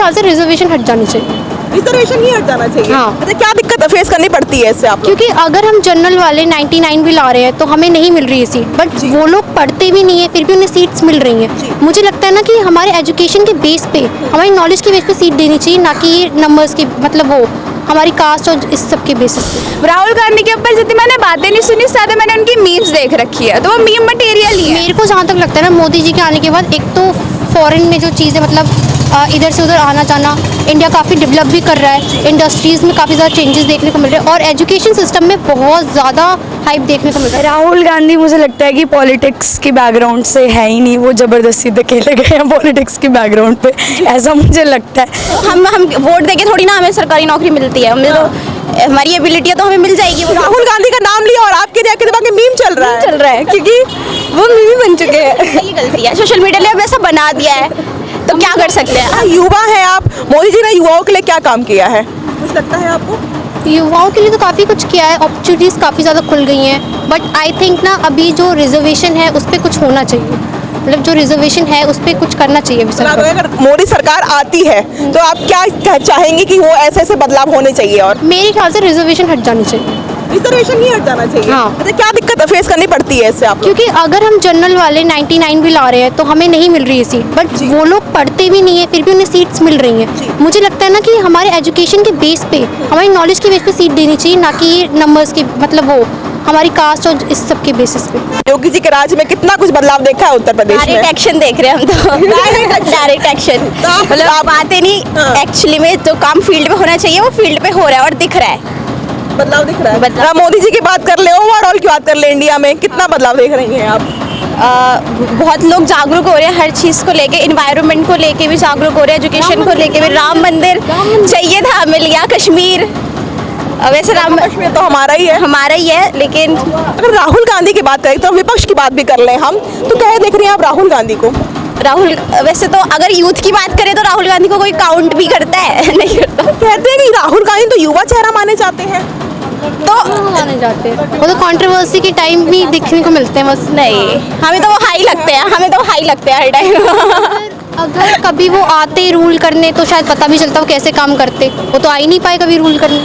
ख्याल से रिजर्वेशन हट जानी चाहिए। रिजर्वेशन ही हट जाना चाहिए। हाँ। अच्छा, क्या दिक्कत फेस करनी पड़ती है इससे आप? क्योंकि अगर हम जनरल वाले 99 भी ला रहे हैं तो हमें नहीं मिल रही है सीट, बट वो लोग पढ़ते भी नहीं है फिर भी उन्हें सीट्स मिल रही हैं। मुझे लगता है ना कि हमारे एजुकेशन के बेस पे, हमारी नॉलेज के बेस पे सीट देनी चाहिए, ना कि नंबर्स की, मतलब वो हमारी कास्ट और इस सब के बेसिस पे। राहुल गांधी के ऊपर जितनी मैंने बातें नहीं सुनी, ज़्यादा मैंने उनकी मीम्स देख रखी है, तो वो मीम मटेरियल ही है। मेरे को जहाँ तक लगता है ना, मोदी जी के आने के बाद एक तो फॉरेन में जो चीज़ें, मतलब इधर से उधर आना जाना, इंडिया काफ़ी डेवलप भी कर रहा है, इंडस्ट्रीज़ में काफ़ी ज़्यादा चेंजेस देखने को मिल रहे हैं और एजुकेशन सिस्टम में बहुत ज़्यादा हाइप देखने को मिल रहा है। राहुल गांधी मुझे लगता है कि पॉलिटिक्स के बैकग्राउंड से है ही नहीं, वो ज़बरदस्ती धकेले गए हैं पॉलिटिक्स के बैकग्राउंड पे, ऐसा मुझे लगता है। हम वोट देके थोड़ी ना हमें सरकारी नौकरी मिलती है, हमें तो हमारी एबिलिटी है तो हमें मिल जाएगी। राहुल गांधी का नाम लिया और आपके दिमाग में मीम चल रहा है। क्योंकि वो मीम बन चुके हैं। ये गलती है, सोशल मीडिया ने अब ऐसा बना दिया है, तो क्या कर सकते हैं। युवा है आप, मोदी जी ने युवाओं के लिए क्या काम किया है, कुछ लगता है आपको? युवाओं के लिए तो काफ़ी कुछ किया है, अपॉर्चुनिटीज़ काफ़ी ज़्यादा खुल गई हैं, बट आई थिंक ना अभी जो रिजर्वेशन है उस पर कुछ होना चाहिए, मतलब जो रिजर्वेशन है उस पर कुछ करना चाहिए अभी सरकार। अगर मोदी सरकार आती है तो आप क्या चाहेंगे कि वो ऐसे ऐसे बदलाव होने चाहिए? और मेरे ख्याल से रिजर्वेशन हट जानी चाहिए। रिजर्वेशन ही हट जाना चाहिए। हाँ। अच्छा, क्या दिक्कत फेस करनी पड़ती है इससे आप? क्योंकि अगर हम जनरल वाले 99 भी ला रहे हैं तो हमें नहीं मिल रही है सीट, बट वो लोग पढ़ते भी नहीं है फिर भी उन्हें सीट्स मिल रही हैं। मुझे लगता है ना कि हमारे एजुकेशन के बेस पे, हमारी नॉलेज के बेस पे सीट देनी चाहिए, ना कि नंबर्स की, मतलब वो हमारी कास्ट और इस सब के बेसिस पे। योगी जी के राज में कितना कुछ बदलाव देखा है उत्तर प्रदेश में। डायरेक्ट एक्शन देख रहे हैं हम तो। डायरेक्ट एक्शन, मतलब बातें नहीं, एक्चुअली में जो काम फील्ड में होना चाहिए वो फील्ड पे हो रहा है और दिख रहा है। बदलाव दिख रहा है। बदलाव। आप मोदी जी की बात कर ले, ओवरऑल की बात कर ले, इंडिया में कितना बदलाव देख रही हैं आप? बहुत लोग जागरूक हो रहे हैं हर चीज़ को लेके, इन्वायरमेंट को लेके भी जागरूक हो रहे हैं, एजुकेशन को लेके भी। राम मंदिर चाहिए था, मिल गया। कश्मीर, वैसे कश्मीर तो हमारा ही है, लेकिन अगर राहुल गांधी की बात करें तो विपक्ष की बात भी कर लें हम, तो क्या देख रही हैं आप राहुल गांधी को? राहुल, वैसे तो अगर यूथ की बात करें तो राहुल गांधी को कोई काउंट भी करता है? नहीं करता। कहते हैं कि राहुल गांधी तो युवा चेहरा माने जाते हैं, तो माने जाते हैं, वो तो कंट्रोवर्सी के टाइम भी देखने को मिलते हैं बस। नहीं, हमें तो वो हाई लगते हैं हर टाइम। अगर कभी वो आते रूल करने तो शायद पता भी चलता वो कैसे काम करते, वो तो आ ही नहीं पाए कभी रूल करने।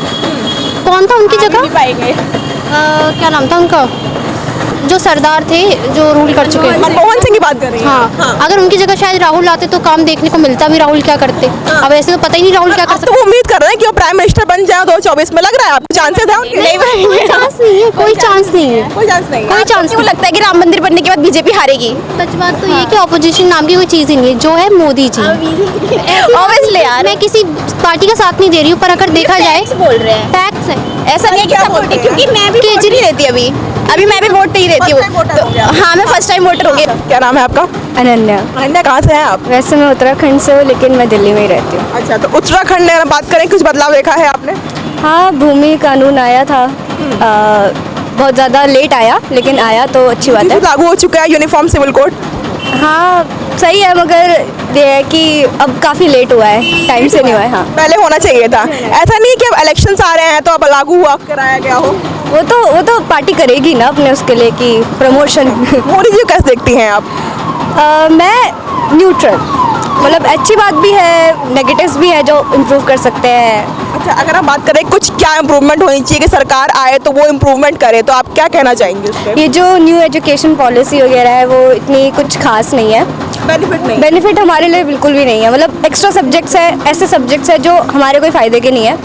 कौन था उनकी जगह? पाएंगे। क्या नाम था उनका, जो सरदार थे जो रूल कर चुके हैं? मनमोहन सिंह की बात कर रही हैं? हाँ, अगर उनकी जगह शायद राहुल आते तो काम देखने को मिलता भी, राहुल क्या करते। अब ऐसे तो पता ही नहीं राहुल क्या कर अब तो वो उम्मीद कर रहे हैं कि वो प्राइम मिनिस्टर बन जाए 2024 में। लग रहा है आपको चांसेस है उनके? नहीं, कोई चांस नहीं है, कोई चांस नहीं है, कोई चांस नहीं है। कोई चांस क्यों लगता है कि राम मंदिर बनने के बाद बीजेपी हारेगी? सच बात तो ये कि ऑपोजिशन नाम की कोई चीज़ ही नहीं है, जो है मोदी जी। ऑब्वियसली यार, मैं किसी पार्टी का साथ नहीं दे रही हूँ, पर अगर देखा जाए बोल रहे हैं, फैक्ट्स है। ऐसा नहीं है कि क्या सपोर्ट बोलते है, हैं? क्योंकि मैं भी वोट नहीं देती अभी मैं भी वोट नहीं देती हूँ। First time voter हो गया। हाँ, मैं फर्स्ट टाइम वोटर हो गई। क्या नाम है आपका? अनन्या। अनन्या, कहाँ से हैं आप? वैसे मैं उत्तराखंड से हूँ लेकिन मैं दिल्ली में ही रहती हूँ। अच्छा, तो उत्तराखंड में बात करें, कुछ बदलाव देखा है आपने? हाँ, भूमि कानून आया था, बहुत ज़्यादा लेट आया लेकिन आया, तो अच्छी बात है। लागू हो चुका है यूनिफॉर्म सिविल कोड। हाँ सही है, मगर ये है कि अब काफ़ी लेट हुआ है, टाइम से नहीं हुआ है। हाँ, पहले होना चाहिए था। ऐसा नहीं कि अब इलेक्शंस आ रहे हैं तो अब लागू हुआ कराया गया हो। वो तो पार्टी करेगी ना अपने उसके लिए कि प्रमोशन। मोदी जी को कैसे देखती हैं आप? मैं न्यूट्रल, मतलब अच्छी बात भी है, नेगेटिव्स भी है जो इम्प्रूव कर सकते हैं। अच्छा, अगर हम बात करें कुछ क्या इम्प्रूवमेंट होनी चाहिए कि सरकार आए तो वो इम्प्रूवमेंट करे, तो आप क्या कहना चाहेंगे उस पर? ये जो न्यू एजुकेशन पॉलिसी वगैरह है वो इतनी कुछ खास नहीं है, बेनिफिट नहीं। बेनिफिट हमारे लिए बिल्कुल भी नहीं है। मतलब एक्स्ट्रा सब्जेक्ट्स है, ऐसे सब्जेक्ट्स है जो हमारे कोई फ़ायदे के नहीं है,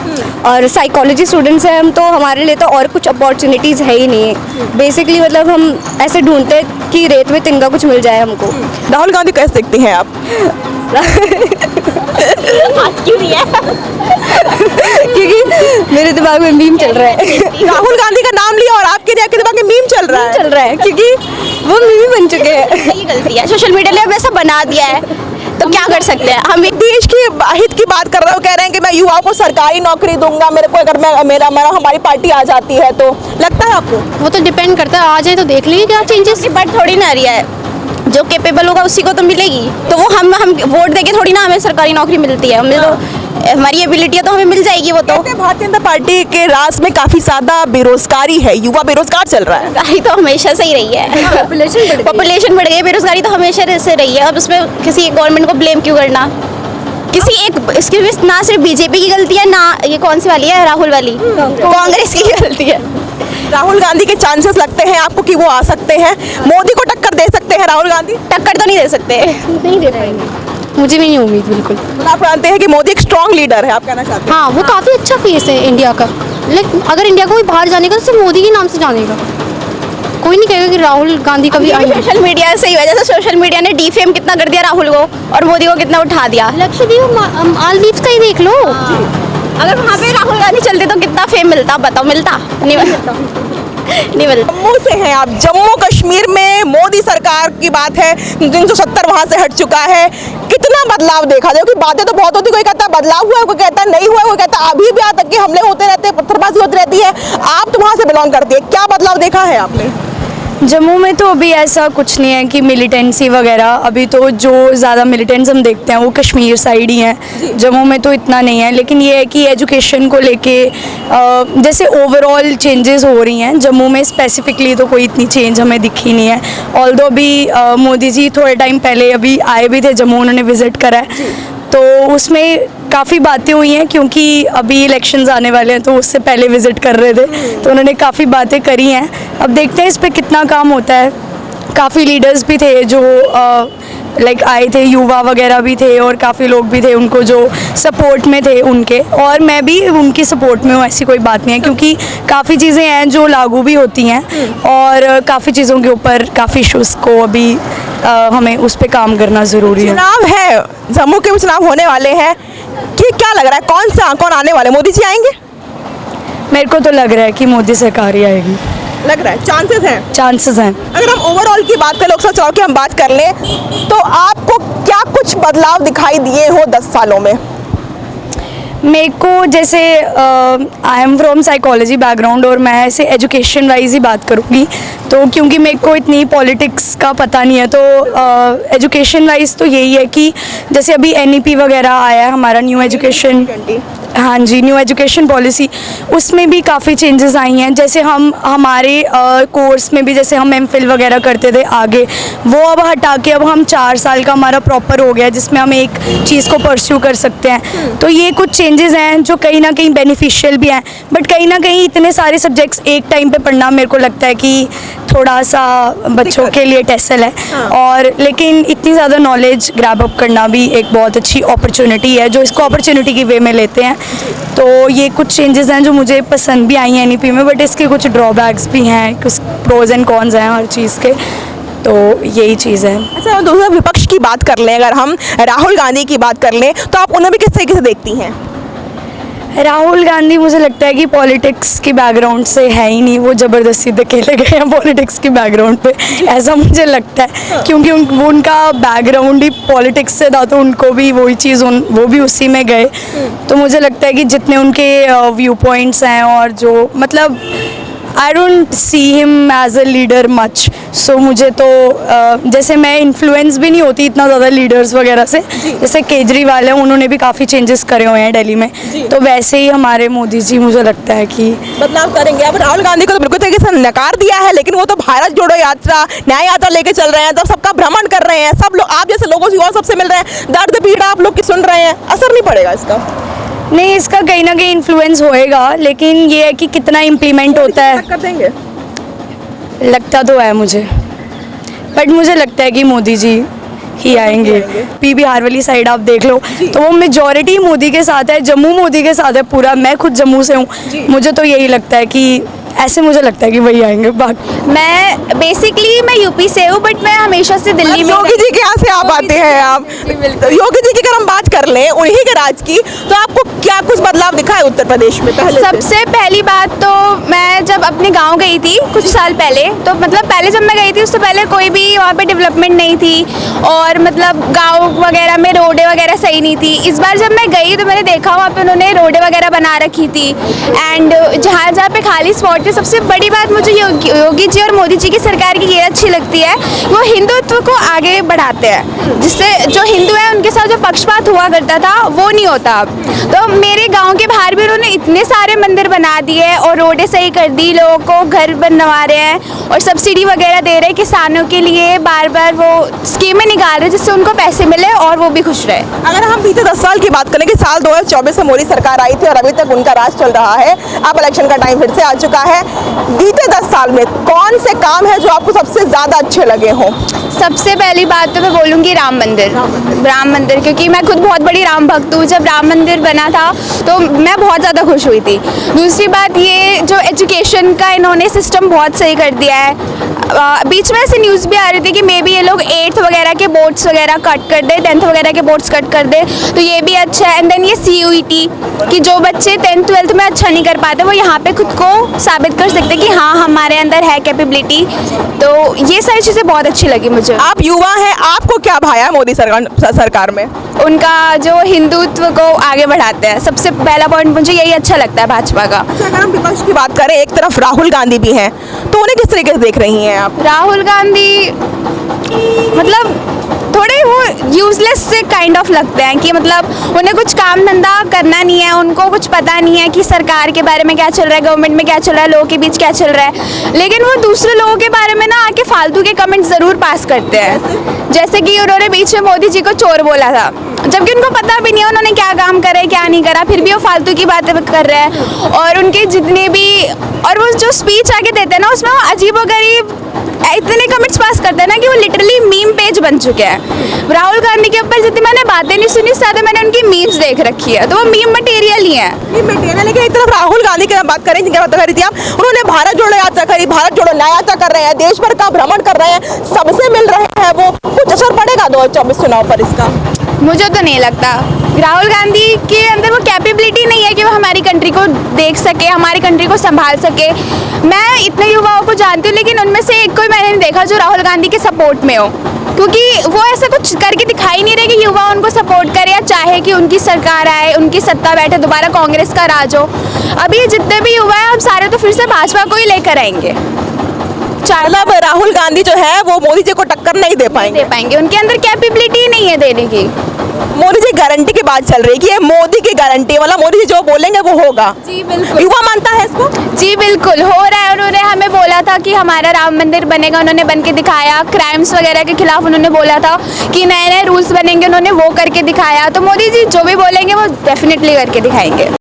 और साइकोलॉजी स्टूडेंट्स हैं हम, तो हमारे लिए तो और कुछ अपॉर्चुनिटीज़ है ही नहीं है बेसिकली। मतलब हम ऐसे ढूंढते हैं कि रेत में तिनका कुछ मिल जाए हमको। राहुल गांधी कैसे देखती हैं आप? क्यों नहीं है? क्योंकि मेरे दिमाग में मीम चल रहा है। राहुल गांधी का नाम लिया और आपके दिमाग में मीम चल रहा है। क्योंकि वो मीम बन चुके हैं। ये गलती है, सोशल मीडिया ने अब ऐसा बना दिया है, तो क्या कर सकते हैं। हम देश की हित की बात कर रहे हो, कह रहे हैं कि मैं युवाओं को सरकारी नौकरी दूंगा, मेरे को अगर मेरा हमारी पार्टी आ जाती है तो। लगता है आपको? वो तो डिपेंड करता है, आ जाए तो देख लेंगे क्या चेंजेस। बट थोड़ी ना आ रही है, जो कैपेबल होगा उसी को तो मिलेगी। तो वो हम वोट देके थोड़ी ना हमें सरकारी नौकरी मिलती है, हमें तो हमारी एबिलिटी है तो हमें मिल जाएगी। वो तो भारतीय जनता पार्टी के राज में काफी ज्यादा बेरोजगारी है, युवा बेरोजगार चल रहा है। बेरोजगारी तो हमेशा से ही रही है। पॉपुलेशन बढ़ गई, बेरोजगारी तो हमेशा से रही है। अब उसमें किसी गवर्नमेंट को ब्लेम क्यों करना? किसी एक इसकी भी ना सिर्फ बीजेपी की गलती है, ना ये कौन सी वाली है, राहुल वाली, कांग्रेस की गलती है। राहुल गांधी के चांसेस लगते हैं आपको कि वो आ सकते हैं, मोदी को टक्कर दे सकते हैं राहुल गांधी? टक्कर तो नहीं दे सकते। नहीं दे पाएंगे, मुझे भी नहीं उम्मीद बिल्कुल। मतलब आप मानते हैं कि मोदी एक स्ट्रॉन्ग लीडर है, आप कहना चाहते हैं? हाँ, वो काफ़ी अच्छा फेस है इंडिया का। लेकिन अगर इंडिया को कोई बाहर जाने का तो सिर्फ मोदी के नाम से जानेगा, कोई नहीं कहेगा कि राहुल गांधी कभी आएंगे। सोशल मीडिया से ही वजह से सोशल मीडिया ने डीफेम कितना कर दिया राहुल को, और मोदी को कितना उठा दिया। लक्षद्वीप मालदीव का ही देख लो। अगर वहाँ पे राहुल गांधी चलते तो कितना फेम मिलता, बताओ? मिलता नहीं, मिलता नहीं मिलता। जम्मू से हैं आप, जम्मू कश्मीर में मोदी सरकार की बात है, 370 वहाँ से हट चुका है, कितना बदलाव देखा जाए? क्योंकि बातें तो बहुत होती, कोई कहता है बदलाव हुआ है, कोई कहता है नहीं हुआ है, कोई कहता है अभी भी आतंकी हमले होते रहते हैं, पत्थरबाजी होती रहती है। आप तो वहाँ से बिलोंग करती है, क्या बदलाव देखा है आपने? जम्मू में तो अभी ऐसा कुछ नहीं है कि मिलिटेंसी वगैरह, अभी तो जो ज़्यादा मिलिटेंट्स हम देखते हैं वो कश्मीर साइड ही हैं। जम्मू में तो इतना नहीं है, लेकिन ये है कि एजुकेशन को लेके जैसे ओवरऑल चेंजेस हो रही हैं। जम्मू में स्पेसिफिकली तो कोई इतनी चेंज हमें दिखी नहीं है। ऑल्दो अभी मोदी जी थोड़े टाइम पहले अभी आए भी थे जम्मू, उन्होंने विज़िट करा है, तो उसमें काफ़ी बातें हुई हैं, क्योंकि अभी इलेक्शंस आने वाले हैं तो उससे पहले विज़िट कर रहे थे, तो उन्होंने काफ़ी बातें करी हैं। अब देखते हैं इस पे कितना काम होता है। काफ़ी लीडर्स भी थे जो लाइक आए थे, युवा वगैरह भी थे, और काफ़ी लोग भी थे उनको जो सपोर्ट में थे उनके, और मैं भी उनकी सपोर्ट में हूँ, ऐसी कोई बात नहीं है, क्योंकि काफ़ी चीज़ें हैं जो लागू भी होती हैं, और काफ़ी चीज़ों के ऊपर काफ़ी इशूज़ को अभी हमें उस पर काम करना ज़रूरी है। चुनाव है, जम्मू के भी चुनाव होने वाले हैं, कि क्या लग रहा है कौन आने वाले? मोदी जी आएंगे? मेरे को तो लग रहा है कि मोदी सरकार ही आएगी। लग रहा है, चांसेस हैं? चांसेस हैं। अगर हम ओवरऑल की बात करें, लोकसभा चुनाव की हम बात कर लें, तो आपको क्या कुछ बदलाव दिखाई दिए हो 10 सालों में? मेरे को जैसे I am from psychology background, और मैं ऐसे एजुकेशन वाइज ही बात करूँगी, तो क्योंकि मेरे को इतनी पॉलिटिक्स का पता नहीं है, तो एजुकेशन वाइज तो यही है कि जैसे अभी NEP वगैरह आया है हमारा, न्यू एजुकेशन, हाँ जी, न्यू एजुकेशन पॉलिसी, उसमें भी काफ़ी चेंजेस आई हैं। जैसे हम हमारे कोर्स में भी जैसे हम MPhil वगैरह करते थे आगे, वो अब हटा के अब हम 4 साल का हमारा प्रॉपर हो गया, जिसमें हम एक चीज़ को परस्यू कर सकते हैं। तो ये कुछ चेंजेस हैं जो कहीं ना कहीं बेनिफिशियल भी हैं, बट कहीं ना कहीं इतने सारे सब्जेक्ट्स एक टाइम पे पढ़ना मेरे को लगता है कि थोड़ा सा बच्चों के लिए टेसल है। और लेकिन इतनी ज़्यादा नॉलेज ग्रैब अप करना भी एक बहुत अच्छी अपॉर्चुनिटी है, जो इसको अपॉर्चुनिटी की वे में लेते हैं। तो ये कुछ चेंजेस हैं जो मुझे पसंद भी आई हैं NEP में, बट इसके कुछ ड्रॉबैक्स भी हैं, कुछ प्रोज एंड कॉन्स हैं हर चीज़ के, तो यही चीज़ है। अच्छा, दूसरा विपक्ष की बात कर लें, अगर हम राहुल गांधी की बात कर लें, तो आप उन्हें भी किस तरीके से देखती हैं? राहुल गांधी मुझे लगता है कि पॉलिटिक्स की बैकग्राउंड से है ही नहीं, वो ज़बरदस्ती धकेले गए हैं पॉलिटिक्स की बैकग्राउंड पे, ऐसा मुझे लगता है, क्योंकि उनका बैकग्राउंड ही पॉलिटिक्स से था, तो उनको भी वही चीज़ वो भी उसी में गए। तो मुझे लगता है कि जितने उनके व्यू पॉइंट्स हैं, और जो मतलब I don't see him as a leader much, so मुझे तो जैसे मैं इन्फ्लुएंस भी नहीं होती इतना ज़्यादा लीडर्स वगैरह से, जैसे केजरीवाल है, उन्होंने भी काफ़ी चेंजेस करे हुए हैं दिल्ली में, तो वैसे ही हमारे मोदी जी मुझे लगता है कि बदलाव करेंगे। अब राहुल गांधी को तो बिल्कुल तरीके से नकार दिया है, लेकिन वो तो भारत जोड़ो यात्रा, न्याय यात्रा लेके चल रहे हैं, तो सबका भ्रमण कर रहे हैं, सब लोग आप जैसे लोगों से और सबसे मिल रहे हैं, दर्द पीड़ा आप लोग की सुन रहे हैं, असर नहीं पड़ेगा इसका? नहीं, इसका कहीं ना कहीं इन्फ्लुएंस होएगा, लेकिन ये है कि कितना इम्प्लीमेंट होता है, कर देंगे लगता तो है मुझे, बट मुझे लगता है कि मोदी जी ही आएंगे। बिहार वाली साइड आप देख लो, तो वो मेजॉरिटी मोदी के साथ है, जम्मू मोदी के साथ है पूरा। मैं खुद जम्मू से हूँ, मुझे तो यही लगता है कि ऐसे मुझे लगता है कि वही आएंगे। मैं बेसिकली मैं यूपी से हूँ, बट मैं हमेशा से दिल्ली में। योगी जी के यहाँ से आप आते हैं, आप योगी जी की अगर हम बात कर लें उन्हीं के राज की, तो आपको क्या कुछ बदलाव दिखा है उत्तर प्रदेश में? पहले सबसे पहली बात तो मैं जब अपने गांव गई थी कुछ साल पहले, तो मतलब पहले जब मैं गई थी उससे पहले कोई भी वहाँ पे डेवलपमेंट नहीं थी, और मतलब गांव वगैरह में रोडें वगैरह सही नहीं थी। इस बार जब मैं गई तो मैंने देखा वहाँ पे उन्होंने रोडें वगैरह बना रखी थी, एंड जहाँ जहाँ पे खाली स्पॉट थे है। सबसे बड़ी बात मुझे योगी जी और मोदी जी की सरकार की ये अच्छी लगती है, वो हिंदुत्व को आगे बढ़ाते हैं, जिससे जो हिंदू हैं उनके साथ जो पक्षपात हुआ करता था वो नहीं होता अब। तो मेरे गांव के बाहर भी उन्होंने इतने सारे मंदिर बना दिए और रोडें सही कर दी, लोगों को घर बनवा रहे हैं और सब्सिडी वगैरह दे रहे हैं किसानों के लिए, बार बार वो स्कीमें निकाल रहे हैं जिससे उनको पैसे मिले और वो भी खुश रहे। अगर हम बीते 10 साल की बात करें कि साल 2024 में मोदी सरकार आई थी और अभी तक उनका राज चल रहा है, अब इलेक्शन का टाइम फिर से आ चुका है, बीते 10 साल में कौन से काम है जो आपको सबसे ज़्यादा अच्छे लगे हों? सबसे पहली बात तो मैं बोलूँगी राम मंदिर, क्योंकि मैं खुद बहुत बड़ी राम भक्त हूँ। जब राम मंदिर बना था तो मैं बहुत ज़्यादा खुश हुई थी। दूसरी बात ये जो एजुकेशन का इन्होंने सिस्टम बहुत सही कर दिया है। बीच में ऐसी न्यूज़ भी आ रही थी कि मे बी ये लोग 8th वगैरह के बोर्ड्स वगैरह कट कर दे, 10th वगैरह के बोर्ड्स कट कर दे, तो ये भी अच्छा है। एंड देन ये CUET कि जो बच्चे 10th 12th में अच्छा नहीं कर पाते वो यहाँ पे खुद को साबित कर सकते कि हाँ हमारे अंदर है कैपेबिलिटी। तो ये सारी चीज़ें बहुत अच्छी लगी मुझे। आप युवा हैं, आपको क्या भाया है मोदी सरकार में? उनका जो हिंदुत्व को आगे बढ़ाते हैं, सबसे पहला पॉइंट मुझे यही अच्छा लगता है भाजपा का। अगर हम विपक्ष की बात करें, एक तरफ राहुल गांधी भी हैं, तो उन्हें किस तरीके से देख रही हैं आप? राहुल गांधी मतलब थोड़े वो यूजलेस से काइंड ऑफ लगते हैं कि मतलब उन्हें कुछ काम धंधा करना नहीं है, उनको कुछ पता नहीं है कि सरकार के बारे में क्या चल रहा है, गवर्नमेंट में क्या चल रहा है, लोगों के बीच क्या चल रहा है, लेकिन वो दूसरे लोगों के बारे में ना आके फालतू के कमेंट ज़रूर पास करते हैं। जैसे कि उन्होंने बीच में मोदी जी को चोर बोला था, जबकि उनको पता भी नहीं है उन्होंने क्या काम करा है क्या नहीं करा, फिर भी वो फालतू की बातें कर रहे हैं। और उनके जितने भी और वो जो स्पीच आगे देते हैं ना उसमें वो अजीबोगरीब इतने कमेंट्स पास करते हैं ना कि वो लिटरली मीम पेज बन चुके हैं। राहुल गांधी के ऊपर जितनी मैंने बातें नहीं सुनी, ज़्यादा मैंने उनकी मीम्स देख रखी है, तो वो मीम मटेरियल ही है। लेकिन एक तरफ राहुल गांधी की बात करें, जिनकी बात करी थी आप, उन्होंने भारत जोड़ो यात्रा करी, भारत जोड़ो न्याय यात्रा कर रहे हैं, देश भर का भ्रमण कर रहे हैं, सबसे मिल रहे हैं, वो कुछ असर पड़ेगा 2024 चुनाव पर इसका? मुझे तो नहीं लगता। राहुल गांधी के अंदर वो कैपेबिलिटी नहीं है कि वो हमारी कंट्री को देख सके, हमारी कंट्री को संभाल सके। मैं इतने युवाओं को जानती हूँ लेकिन उनमें से एक कोई मैंने नहीं देखा जो राहुल गांधी के सपोर्ट में हो, क्योंकि वो ऐसा कुछ करके दिखाई नहीं रहे कि युवा उनको सपोर्ट करे या चाहे कि उनकी सरकार आए, उनकी सत्ता बैठे, दोबारा कांग्रेस का राज हो। अभी जितने भी युवा हैं हम सारे तो फिर से भाजपा को ही लेकर आएंगे। मतलब राहुल गांधी जो है वो मोदी जी को टक्कर नहीं दे पाएंगे, उनके अंदर कैपेबिलिटी नहीं है देने की। मोदी जी गारंटी की बात चल रही है कि ये मोदी की गारंटी, मतलब मोदी जी जो बोलेंगे वो होगा। जी बिल्कुल, युवा मानता है इसको? जी बिल्कुल हो रहा है। उन्होंने हमें बोला था कि हमारा राम मंदिर बनेगा, उन्होंने बन के दिखाया। क्राइम्स वगैरह के खिलाफ उन्होंने बोला था कि नए नए रूल्स बनेंगे, उन्होंने वो करके दिखाया। तो मोदी जी जो भी बोलेंगे वो डेफिनेटली करके दिखाएंगे।